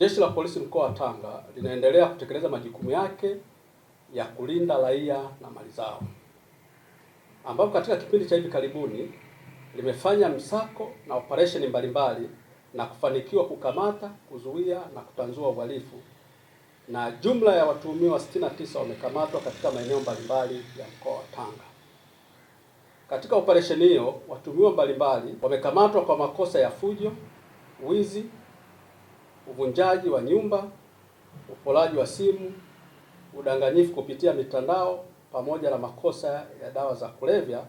Jeshi la Polisi mkoa wa Tanga linaendelea kutekeleza majukumu yake ya kulinda raia na mali zao, ambapo katika kipindi cha hivi karibuni limefanya msako na operesheni mbalimbali na kufanikiwa kukamata, kuzuia na kutanzua uhalifu, na jumla ya watuhumiwa 69 wamekamatwa katika maeneo mbalimbali ya mkoa wa Tanga. Katika operesheni hiyo, watuhumiwa mbalimbali wamekamatwa kwa makosa ya fujo, wizi, uvunjaji wa nyumba, uporaji wa simu, udanganyifu kupitia mitandao, pamoja na makosa ya dawa za kulevya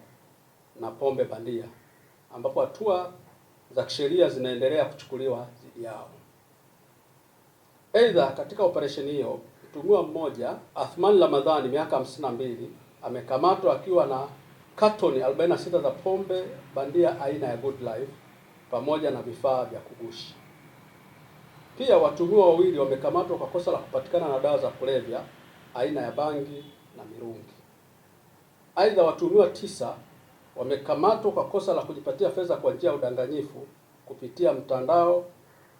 na pombe bandia, ambapo hatua za kisheria zinaendelea kuchukuliwa dhidi yao. Aidha, katika operesheni hiyo, mtuhumiwa mmoja Athman Ramadhani miaka 52 amekamatwa akiwa na katoni 46 za pombe bandia aina ya Good Life pamoja na vifaa vya kugushi. Pia watuhumiwa wawili wamekamatwa kwa kosa la kupatikana na dawa za kulevya aina ya bangi na mirungi. Aidha, watuhumiwa 9 wamekamatwa kwa kosa la kujipatia fedha kwa njia ya udanganyifu kupitia mtandao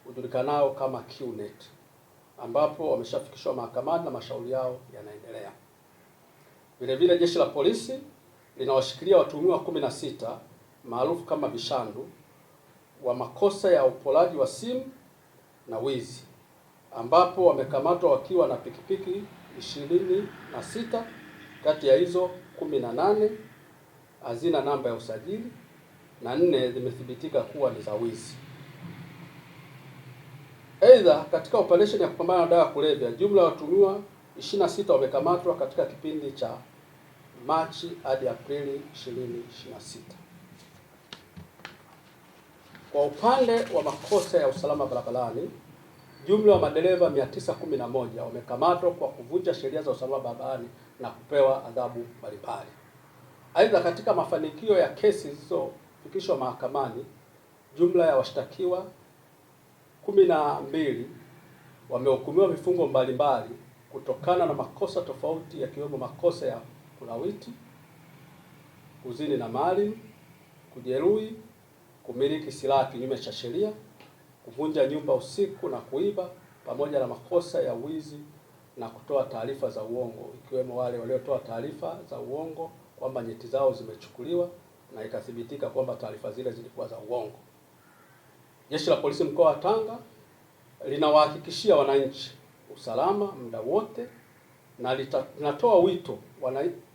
ujulikanao kama QNet, ambapo wameshafikishwa mahakamani na mashauri yao yanaendelea. Vile vile Jeshi la Polisi linawashikilia watuhumiwa 16 maarufu kama vishandu wa makosa ya uporaji wa simu na wizi, ambapo wamekamatwa wakiwa na pikipiki 26, kati ya hizo 18 hazina namba ya usajili na 4 zimethibitika kuwa ni za wizi. Aidha, katika operesheni ya kupambana na dawa ya kulevya, jumla ya watuhumiwa 26 wamekamatwa katika kipindi cha Machi hadi Aprili 2026. Kwa upande wa makosa ya usalama barabarani, jumla ya madereva 911 wamekamatwa kwa kuvunja sheria za usalama barabarani na kupewa adhabu mbalimbali. Aidha, katika mafanikio ya kesi zilizofikishwa mahakamani, jumla ya washtakiwa 12 wamehukumiwa vifungo mbalimbali kutokana na makosa tofauti, yakiwemo makosa ya kulawiti, kuzini na mali, kujeruhi, kumiliki silaha kinyume cha sheria, kuvunja nyumba usiku na kuiba, pamoja na makosa ya wizi na kutoa taarifa za uongo, ikiwemo wale waliotoa taarifa za uongo kwamba nyeti zao zimechukuliwa na ikathibitika kwamba taarifa zile zilikuwa za uongo. Jeshi la Polisi mkoa wa Tanga linawahakikishia wananchi usalama muda wote na linatoa wito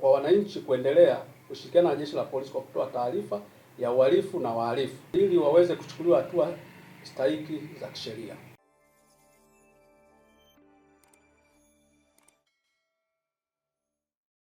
kwa wananchi kuendelea kushirikiana na Jeshi la Polisi kwa kutoa taarifa ya uhalifu na wahalifu ili waweze kuchukuliwa hatua stahiki za kisheria.